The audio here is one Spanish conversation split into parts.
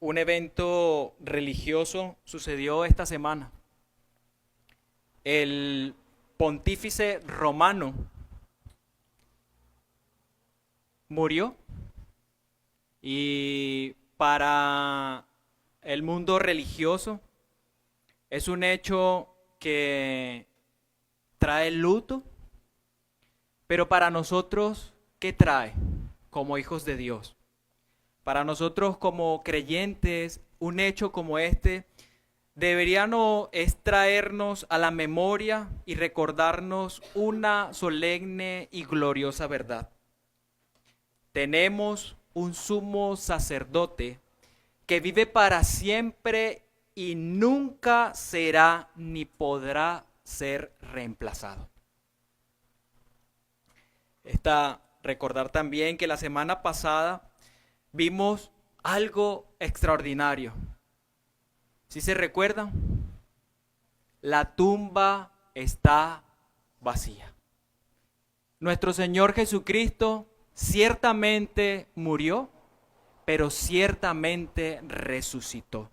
Un evento religioso sucedió esta semana. El pontífice romano murió y para el mundo religioso es un hecho que trae luto, pero para nosotros, ¿qué trae como hijos de Dios? Para nosotros como creyentes, un hecho como este debería no es traernos a la memoria y recordarnos una solemne y gloriosa verdad. Tenemos un sumo sacerdote que vive para siempre y nunca será ni podrá ser reemplazado. Recordar también que la semana pasada vimos algo extraordinario. ¿Sí se recuerdan? La tumba está vacía. Nuestro Señor Jesucristo ciertamente murió, pero ciertamente resucitó.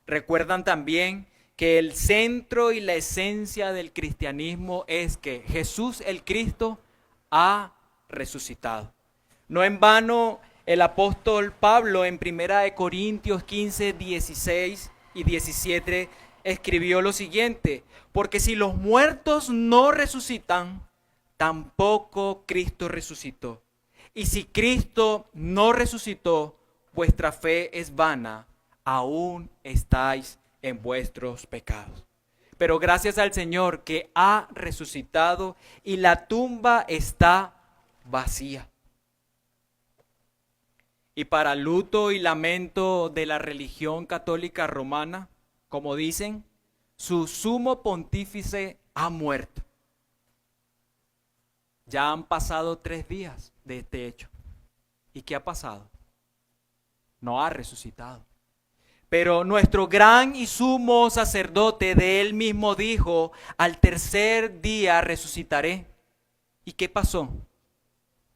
Recuerdan también que el centro y la esencia del cristianismo es que Jesús el Cristo ha resucitado. No en vano el apóstol Pablo en 1 Corintios 15, 16 y 17 escribió lo siguiente: porque si los muertos no resucitan, tampoco Cristo resucitó. Y si Cristo no resucitó, vuestra fe es vana, aún estáis en vuestros pecados. Pero gracias al Señor que ha resucitado y la tumba está vacía. Y para luto y lamento de la religión católica romana, como dicen, su sumo pontífice ha muerto. Ya han pasado 3 días de este hecho. ¿Y qué ha pasado? No ha resucitado. Pero nuestro gran y sumo sacerdote de él mismo dijo: al tercer día resucitaré. ¿Y qué pasó?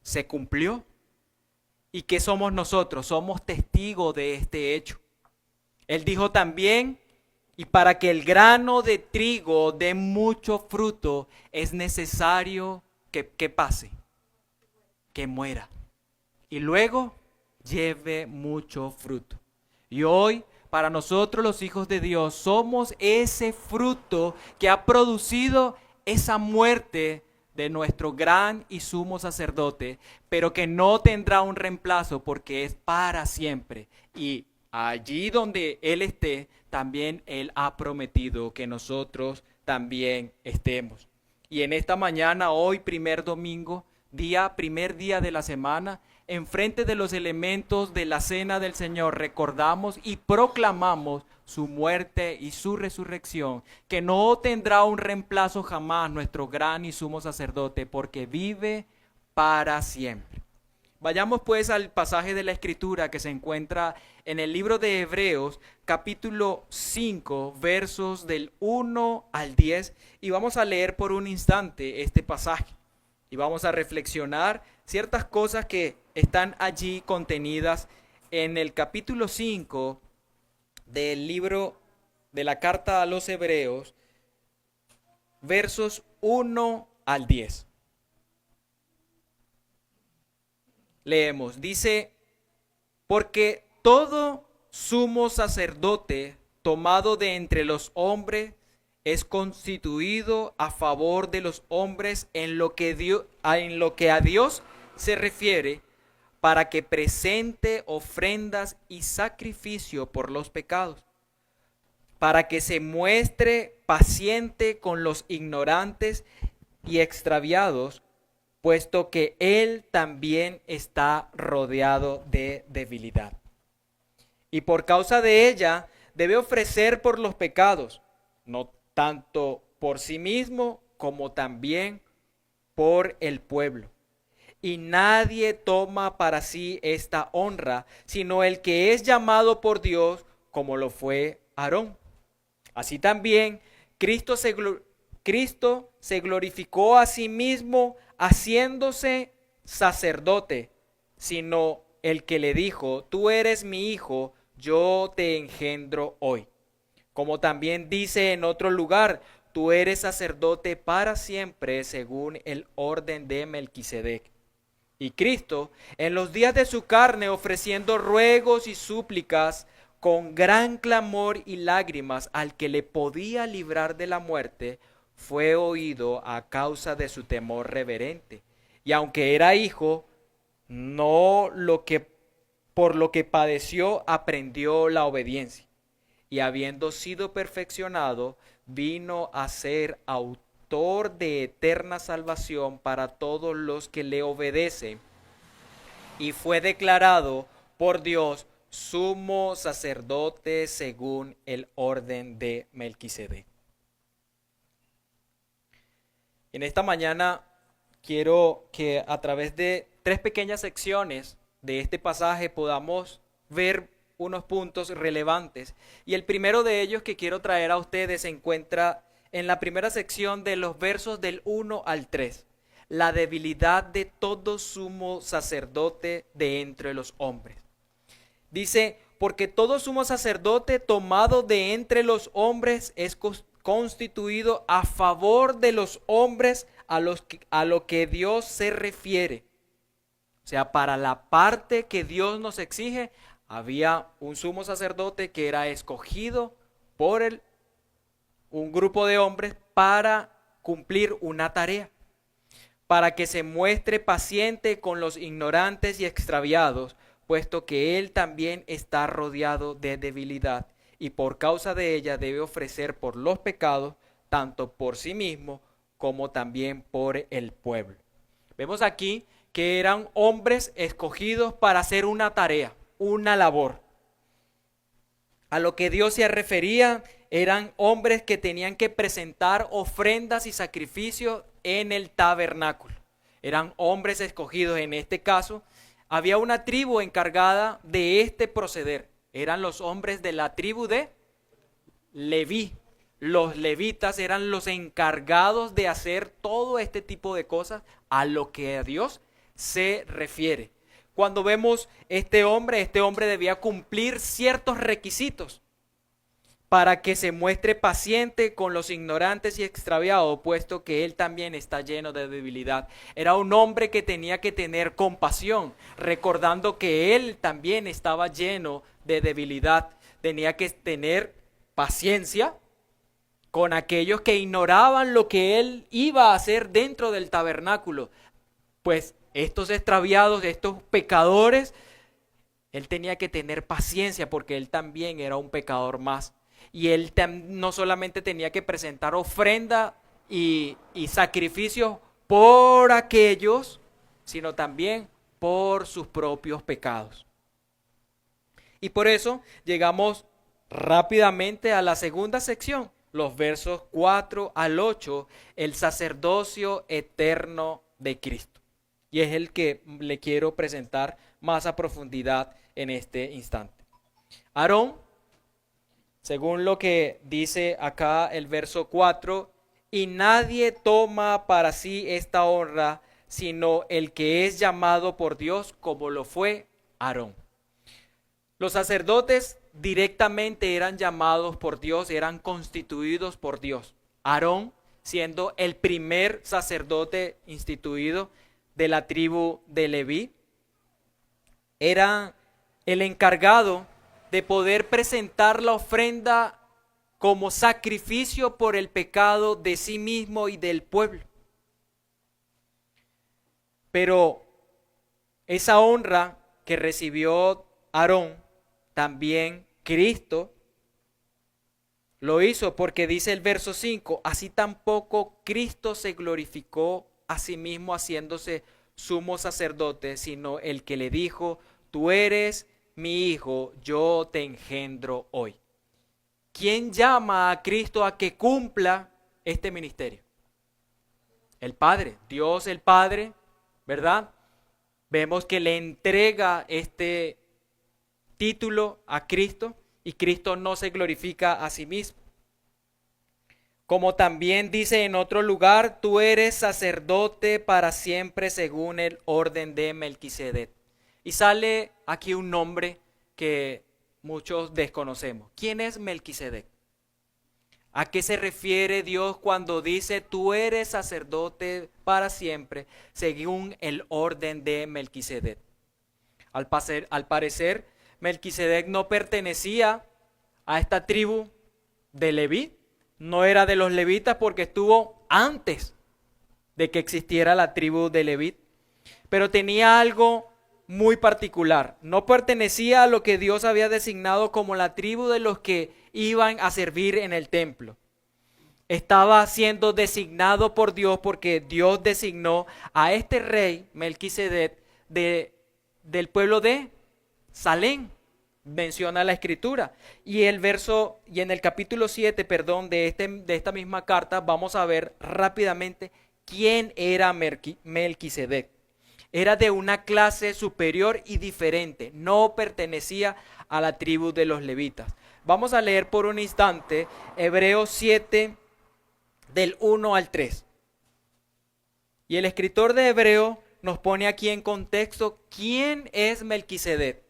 Se cumplió. ¿Y qué somos nosotros? Somos testigos de este hecho. Él dijo también: y para que el grano de trigo dé mucho fruto, es necesario que pase, que muera. Y luego lleve mucho fruto. Y hoy, para nosotros los hijos de Dios, somos ese fruto que ha producido esa muerte de nuestro gran y sumo sacerdote, pero que no tendrá un reemplazo porque es para siempre. Y allí donde Él esté, también Él ha prometido que nosotros también estemos. Y en esta mañana, hoy, primer día de la semana, enfrente de los elementos de la cena del Señor, recordamos y proclamamos su muerte y su resurrección, que no tendrá un reemplazo jamás nuestro gran y sumo sacerdote, porque vive para siempre. Vayamos pues al pasaje de la Escritura que se encuentra en el libro de Hebreos, capítulo 5, versos del 1 al 10, y vamos a leer por un instante este pasaje. Y vamos a reflexionar ciertas cosas que están allí contenidas en el capítulo 5 del libro de la carta a los Hebreos, versos 1 al 10. Leemos, dice: porque todo sumo sacerdote tomado de entre los hombres es constituido a favor de los hombres en lo que a Dios se refiere, para que presente ofrendas y sacrificio por los pecados, para que se muestre paciente con los ignorantes y extraviados, puesto que Él también está rodeado de debilidad. Y por causa de ella debe ofrecer por los pecados, no tanto por sí mismo como también por el pueblo. Y nadie toma para sí esta honra, sino el que es llamado por Dios, como lo fue Aarón. Así también Cristo se glorificó a sí mismo haciéndose sacerdote, sino el que le dijo: tú eres mi hijo, yo te engendro hoy. Como también dice en otro lugar, tú eres sacerdote para siempre según el orden de Melquisedec. Y Cristo, en los días de su carne, ofreciendo ruegos y súplicas con gran clamor y lágrimas al que le podía librar de la muerte, fue oído a causa de su temor reverente. Y aunque era hijo, no lo que por lo que padeció aprendió la obediencia. Y habiendo sido perfeccionado, vino a ser autor de eterna salvación para todos los que le obedecen, y fue declarado por Dios sumo sacerdote según el orden de Melquisedec. En esta mañana quiero que a través de 3 pequeñas secciones de este pasaje podamos ver unos puntos relevantes. Y el primero de ellos que quiero traer a ustedes se encuentra en la primera sección de los versos del 1 al 3. La debilidad de todo sumo sacerdote de entre los hombres. Dice, porque todo sumo sacerdote tomado de entre los hombres es constituido a favor de los hombres a lo que Dios se refiere. O sea, para la parte que Dios nos exige, había un sumo sacerdote que era escogido por un grupo de hombres para cumplir una tarea, para que se muestre paciente con los ignorantes y extraviados, puesto que él también está rodeado de debilidad y por causa de ella debe ofrecer por los pecados, tanto por sí mismo como también por el pueblo. Vemos aquí que eran hombres escogidos para hacer una tarea, una labor. A lo que Dios se refería eran hombres que tenían que presentar ofrendas y sacrificios en el tabernáculo. Eran hombres escogidos en este caso. Había una tribu encargada de este proceder. Eran los hombres de la tribu de Leví. Los levitas eran los encargados de hacer todo este tipo de cosas a lo que a Dios se refiere. Cuando vemos este hombre debía cumplir ciertos requisitos para que se muestre paciente con los ignorantes y extraviados, puesto que él también está lleno de debilidad. Era un hombre que tenía que tener compasión, recordando que él también estaba lleno de debilidad. Tenía que tener paciencia con aquellos que ignoraban lo que él iba a hacer dentro del tabernáculo. Pues estos extraviados, estos pecadores, él tenía que tener paciencia porque él también era un pecador más. Y él no solamente tenía que presentar ofrenda y sacrificios por aquellos, sino también por sus propios pecados. Y por eso llegamos rápidamente a la segunda sección, los versos 4 al 8, el sacerdocio eterno de Cristo. Y es el que le quiero presentar más a profundidad en este instante. Aarón, según lo que dice acá el verso 4, y nadie toma para sí esta honra, sino el que es llamado por Dios, como lo fue Aarón. Los sacerdotes directamente eran llamados por Dios, eran constituidos por Dios. Aarón, siendo el primer sacerdote instituido de la tribu de Leví, era el encargado de poder presentar la ofrenda como sacrificio por el pecado de sí mismo y del pueblo. Pero esa honra que recibió Aarón, también Cristo lo hizo, porque dice el verso 5, así tampoco Cristo se glorificó a sí mismo haciéndose sumo sacerdote, sino el que le dijo, tú eres mi hijo, yo te engendro hoy. ¿Quién llama a Cristo a que cumpla este ministerio? El Padre, Dios el Padre, ¿verdad? Vemos que le entrega este título a Cristo y Cristo no se glorifica a sí mismo. Como también dice en otro lugar, tú eres sacerdote para siempre según el orden de Melquisedec. Y sale aquí un nombre que muchos desconocemos. ¿Quién es Melquisedec? ¿A qué se refiere Dios cuando dice tú eres sacerdote para siempre según el orden de Melquisedec? Al parecer, Melquisedec no pertenecía a esta tribu de Leví, no era de los levitas porque estuvo antes de que existiera la tribu de Leví, pero tenía algo muy particular. No pertenecía a lo que Dios había designado como la tribu de los que iban a servir en el templo. Estaba siendo designado por Dios porque Dios designó a este rey Melquisedec del pueblo de Salem, menciona la escritura. Y en el capítulo 7, de esta misma carta, vamos a ver rápidamente quién era Melquisedec. Era de una clase superior y diferente, no pertenecía a la tribu de los levitas. Vamos a leer por un instante Hebreos 7, del 1 al 3. Y el escritor de Hebreos nos pone aquí en contexto quién es Melquisedec.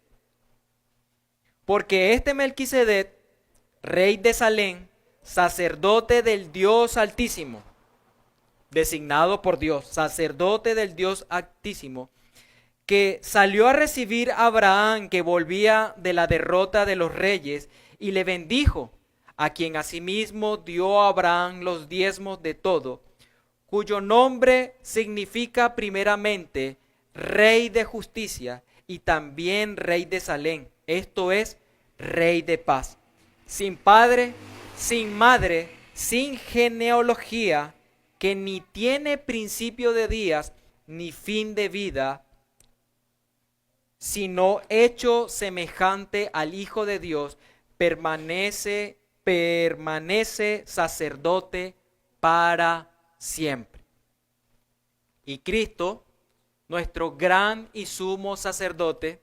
Porque este Melquisedec, rey de Salem, sacerdote del Dios Altísimo, designado por Dios, sacerdote del Dios Altísimo, que salió a recibir a Abraham, que volvía de la derrota de los reyes, y le bendijo, a quien asimismo dio a Abraham los diezmos de todo, cuyo nombre significa primeramente Rey de Justicia y también Rey de Salem, esto es, Rey de Paz, sin padre, sin madre, sin genealogía, que ni tiene principio de días ni fin de vida, sino hecho semejante al Hijo de Dios, permanece sacerdote para siempre. Y Cristo, nuestro gran y sumo sacerdote,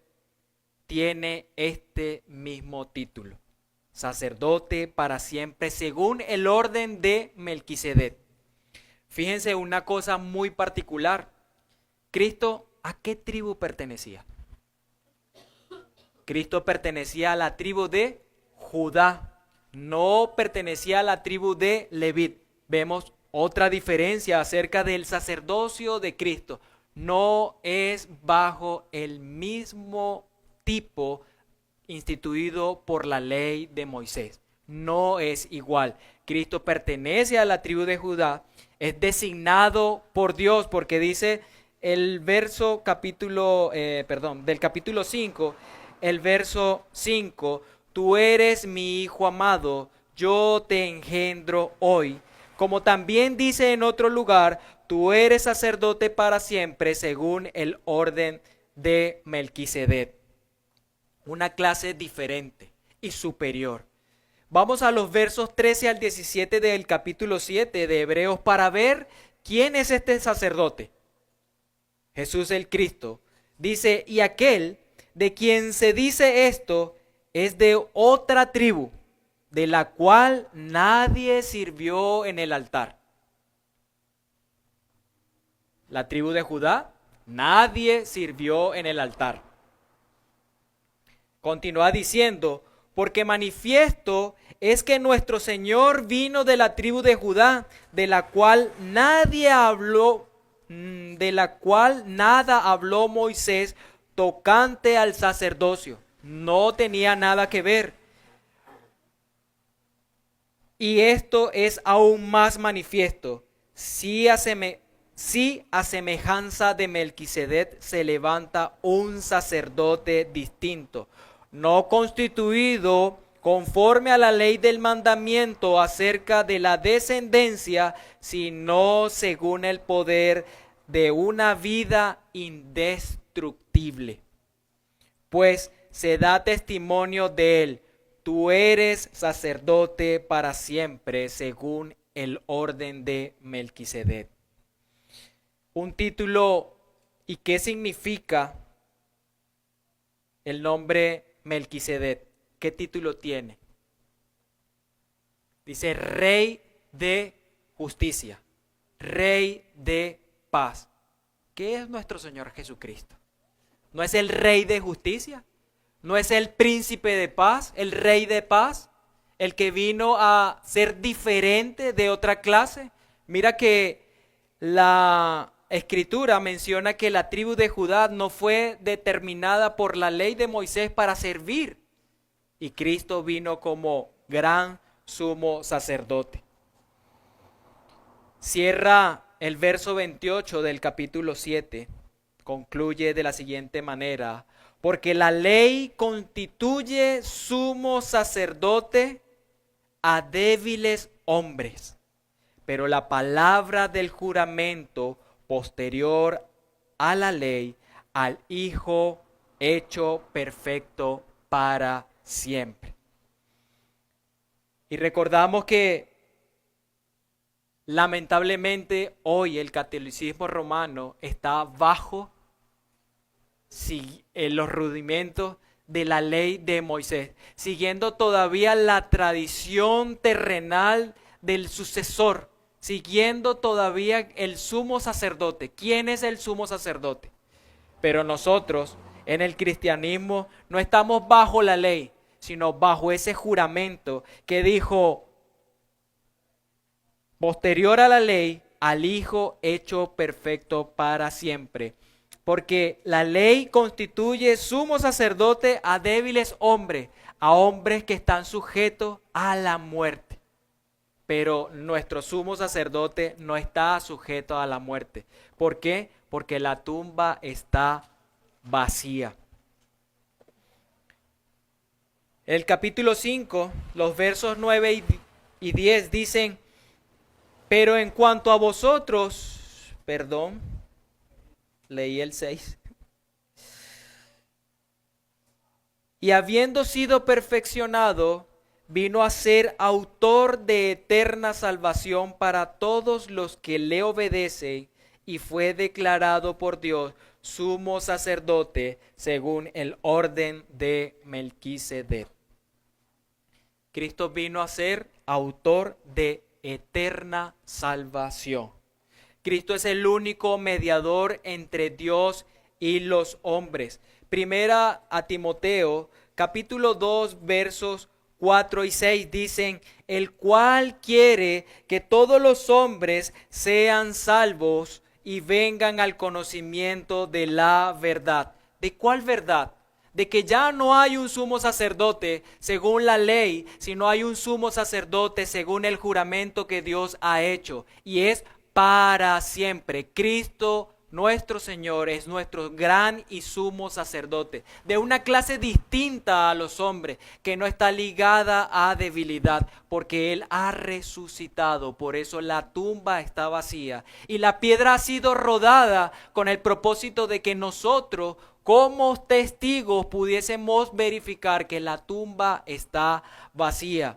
tiene este mismo título, sacerdote para siempre, según el orden de Melquisedec. Fíjense una cosa muy particular. Cristo, ¿a qué tribu pertenecía? Cristo pertenecía a la tribu de Judá, no pertenecía a la tribu de Leví. Vemos otra diferencia acerca del sacerdocio de Cristo. No es bajo el mismo tipo instituido por la ley de Moisés. No es igual. Cristo pertenece a la tribu de Judá, es designado por Dios, porque dice el verso del capítulo 5, el verso 5, tú eres mi hijo amado, yo te engendro hoy. Como también dice en otro lugar, tú eres sacerdote para siempre según el orden de Melquisedec. Una clase diferente y superior. Vamos a los versos 13 al 17 del capítulo 7 de Hebreos para ver quién es este sacerdote. Jesús el Cristo. Dice, y aquel de quien se dice esto es de otra tribu, de la cual nadie sirvió en el altar. La tribu de Judá, nadie sirvió en el altar. Continúa diciendo, porque manifiesto es que nuestro Señor vino de la tribu de Judá, de la cual nada habló Moisés tocante al sacerdocio. No tenía nada que ver. Y esto es aún más manifiesto. Si a semejanza de Melquisedec se levanta un sacerdote distinto, no constituido conforme a la ley del mandamiento acerca de la descendencia, sino según el poder de una vida indestructible. Pues se da testimonio de él, tú eres sacerdote para siempre, según el orden de Melquisedec. Un título, ¿y qué significa el nombre Melquisedec? ¿Qué título tiene? Dice Rey de Justicia, Rey de Paz. ¿Qué es nuestro Señor Jesucristo? ¿No es el Rey de Justicia? ¿No es el príncipe de paz, el rey de paz, el que vino a ser diferente de otra clase? Mira que la Escritura menciona que la tribu de Judá no fue determinada por la ley de Moisés para servir, y Cristo vino como gran sumo sacerdote. Cierra el verso 28 del capítulo 7, concluye de la siguiente manera: porque la ley constituye sumo sacerdote a débiles hombres, pero la palabra del juramento posterior a la ley, al Hijo hecho perfecto para siempre. Y recordamos que lamentablemente hoy el catolicismo romano está bajo los rudimentos de la ley de Moisés, siguiendo todavía la tradición terrenal del sucesor, siguiendo todavía el sumo sacerdote. ¿Quién es el sumo sacerdote? Pero nosotros en el cristianismo no estamos bajo la ley, sino bajo ese juramento que dijo: posterior a la ley, al Hijo hecho perfecto para siempre. Porque la ley constituye sumo sacerdote a débiles hombres, a hombres que están sujetos a la muerte. Pero nuestro sumo sacerdote no está sujeto a la muerte. ¿Por qué? Porque la tumba está vacía. El capítulo 5, los versos 9 y 10 dicen: pero en cuanto a vosotros, leí el 6. Y habiendo sido perfeccionado, vino a ser autor de eterna salvación para todos los que le obedecen, y fue declarado por Dios sumo sacerdote según el orden de Melquisedec. Cristo vino a ser autor de eterna salvación. Cristo es el único mediador entre Dios y los hombres. Primera a Timoteo, capítulo 2, versos 4 y 6 dicen: el cual quiere que todos los hombres sean salvos y vengan al conocimiento de la verdad. ¿De cuál verdad? De que ya no hay un sumo sacerdote según la ley, sino hay un sumo sacerdote según el juramento que Dios ha hecho, y es para siempre. Cristo nuestro Señor es nuestro gran y sumo sacerdote, de una clase distinta a los hombres, que no está ligada a debilidad, porque Él ha resucitado. Por eso la tumba está vacía y la piedra ha sido rodada con el propósito de que nosotros, como testigos, pudiésemos verificar que la tumba está vacía.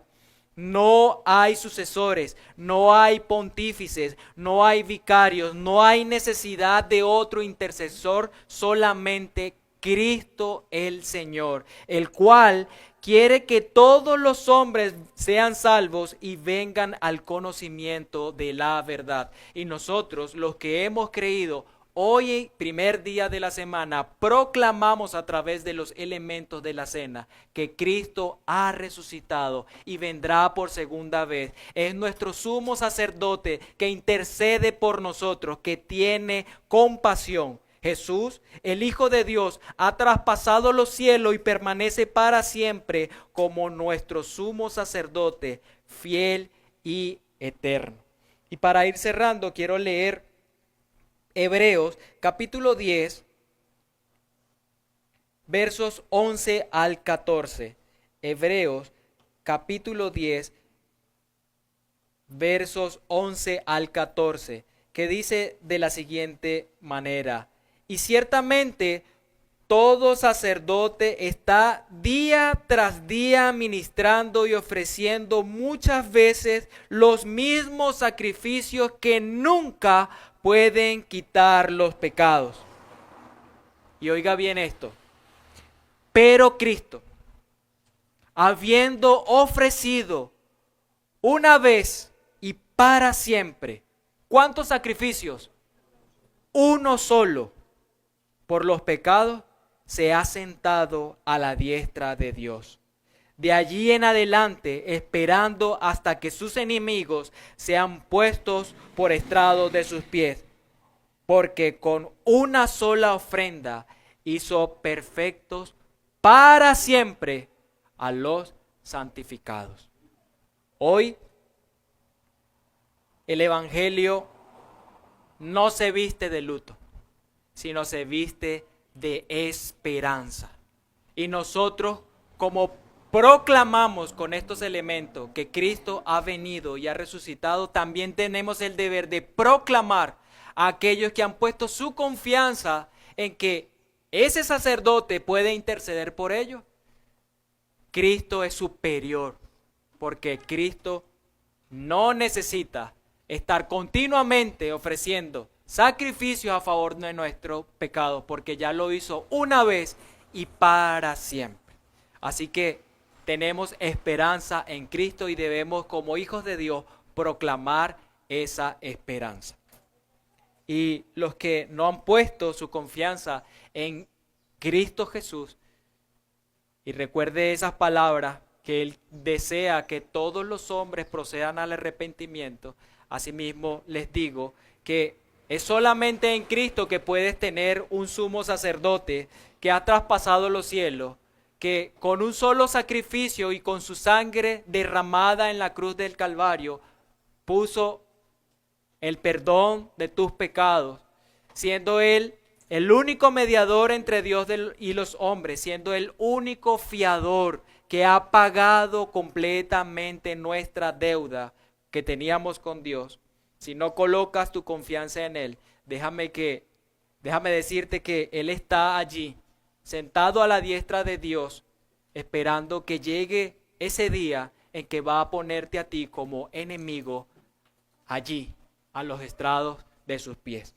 No hay sucesores, no hay pontífices, no hay vicarios, no hay necesidad de otro intercesor, solamente Cristo el Señor, el cual quiere que todos los hombres sean salvos y vengan al conocimiento de la verdad. Y nosotros, los que hemos creído, hoy, primer día de la semana, proclamamos a través de los elementos de la cena que Cristo ha resucitado y vendrá por segunda vez. Es nuestro sumo sacerdote que intercede por nosotros, que tiene compasión. Jesús, el Hijo de Dios, ha traspasado los cielos y permanece para siempre como nuestro sumo sacerdote, fiel y eterno. Y para ir cerrando, quiero leer Hebreos capítulo 10, versos 11 al 14. Hebreos capítulo 10, versos 11 al 14, que dice de la siguiente manera: y ciertamente todo sacerdote está día tras día ministrando y ofreciendo muchas veces los mismos sacrificios que nunca pueden quitar los pecados. Y oiga bien esto: pero Cristo, habiendo ofrecido una vez y para siempre, ¿cuántos sacrificios? Uno solo, por los pecados, se ha sentado a la diestra de Dios. De allí en adelante, esperando hasta que sus enemigos sean puestos por estrado de sus pies, porque con una sola ofrenda hizo perfectos para siempre a los santificados. Hoy el Evangelio no se viste de luto, sino se viste de esperanza. Y nosotros, como proclamamos con estos elementos que Cristo ha venido y ha resucitado, también tenemos el deber de proclamar a aquellos que han puesto su confianza en que ese sacerdote puede interceder por ellos. Cristo es superior, porque Cristo no necesita estar continuamente ofreciendo sacrificios a favor de nuestros pecados, porque ya lo hizo una vez y para siempre. Así que tenemos esperanza en Cristo y debemos, como hijos de Dios, proclamar esa esperanza. Y los que no han puesto su confianza en Cristo Jesús, y recuerde esas palabras que Él desea que todos los hombres procedan al arrepentimiento, asimismo les digo que es solamente en Cristo que puedes tener un sumo sacerdote que ha traspasado los cielos, que con un solo sacrificio y con su sangre derramada en la cruz del Calvario puso el perdón de tus pecados, siendo Él el único mediador entre Dios y los hombres, siendo el único fiador que ha pagado completamente nuestra deuda que teníamos con Dios. Si no colocas tu confianza en Él, déjame decirte que Él está allí, sentado a la diestra de Dios, esperando que llegue ese día en que va a ponerte a ti como enemigo allí, a los estrados de sus pies.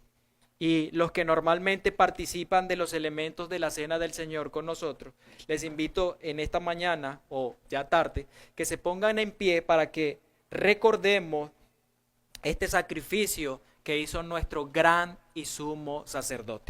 Y los que normalmente participan de los elementos de la cena del Señor con nosotros, les invito en esta mañana o ya tarde, que se pongan en pie para que recordemos este sacrificio que hizo nuestro gran y sumo sacerdote.